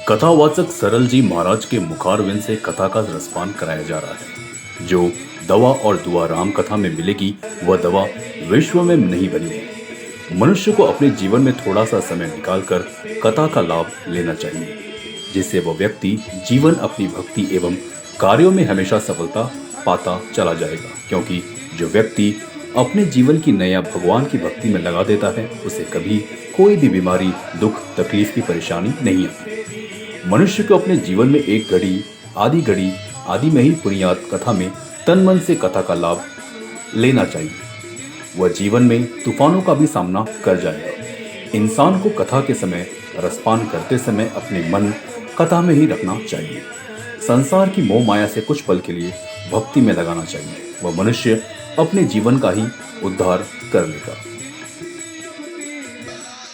कथावाचक सरल जी महाराज के मुखारविंद से कथा का रसपान कराया जा रहा है। जो दवा और दुआ राम कथा में मिलेगी वह दवा विश्व में नहीं बनी है। मनुष्य को अपने जीवन में थोड़ा सा समय निकालकर कथा का लाभ लेना चाहिए, जिससे वह व्यक्ति जीवन अपनी भक्ति एवं कार्यों में हमेशा सफलता पाता चला जाएगा। क्योंकि जो व्यक्ति अपने जीवन की नया भगवान की भक्ति में लगा देता है उसे कभी कोई भी बीमारी, दुख, तकलीफ की परेशानी नहीं आती। मनुष्य को अपने जीवन में एक घड़ी आदि में ही पुनियाद कथा में तन मन से कथा का लाभ लेना चाहिए। वह जीवन में तूफानों का भी सामना कर जाएगा। इंसान को कथा के समय रसपान करते समय अपने मन कथा में ही रखना चाहिए। संसार की मोह माया से कुछ पल के लिए भक्ति में लगाना चाहिए। वह मनुष्य अपने जीवन का ही उद्धार कर लेगा।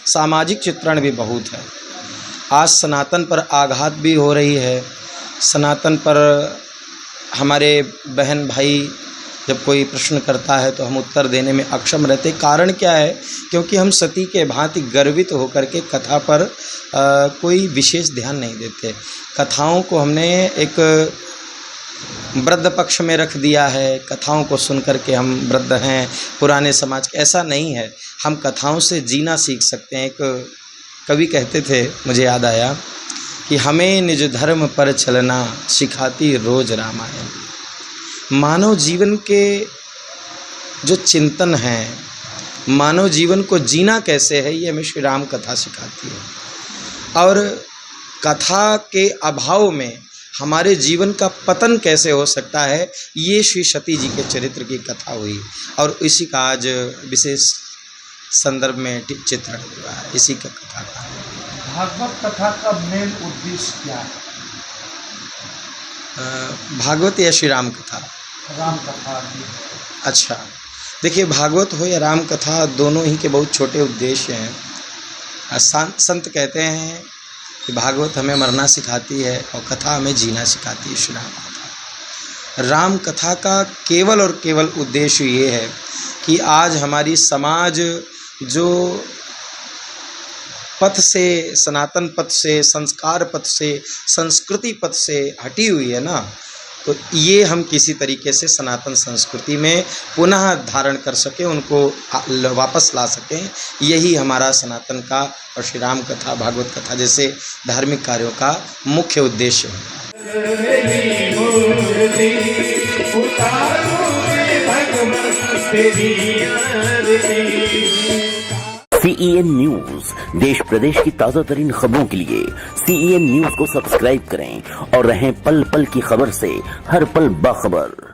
सामाजिक चित्रण भी बहुत है। आज सनातन पर आघात भी हो रही है। सनातन पर हमारे बहन भाई जब कोई प्रश्न करता है तो हम उत्तर देने में अक्षम रहते। कारण क्या है? क्योंकि हम सती के भांति गर्वित होकर के कथा पर कोई विशेष ध्यान नहीं देते। कथाओं को हमने एक वृद्ध पक्ष में रख दिया है। कथाओं को सुन करके हम वृद्ध हैं, पुराने समाज के, ऐसा नहीं है। हम कथाओं से जीना सीख सकते हैं। एक कवि कहते थे, मुझे याद आया, कि हमें निज धर्म पर चलना सिखाती रोज रामायण। मानव जीवन के जो चिंतन हैं, मानव जीवन को जीना कैसे है, ये हमें श्री राम कथा सिखाती है। और कथा के अभाव में हमारे जीवन का पतन कैसे हो सकता है, ये श्री सती जी के चरित्र की कथा हुई। और इसी का आज विशेष संदर्भ में चित्रण हुआ है, इसी का कथा का। भागवत कथा का मेन उद्देश्य क्या है? भागवत या श्री राम कथा? राम कथा। अच्छा, देखिए, भागवत हो या राम कथा, दोनों ही के बहुत छोटे उद्देश्य हैं। संत कहते हैं कि भागवत हमें मरना सिखाती है और कथा हमें जीना सिखाती है, श्री राम कथा। राम कथा का केवल और केवल उद्देश्य ये है कि आज हमारी समाज जो पथ से, सनातन पथ से, संस्कार पथ से, संस्कृति पथ से हटी हुई है ना, तो ये हम किसी तरीके से सनातन संस्कृति में पुनः धारण कर सकें, उनको वापस ला सकें। यही हमारा सनातन का और श्री राम कथा, भागवत कथा जैसे धार्मिक कार्यों का मुख्य उद्देश्य है। CEN न्यूज, देश प्रदेश की ताजा तरीन खबरों के लिए CEN न्यूज को सब्सक्राइब करें और रहें पल पल की खबर से हर पल बाखबर।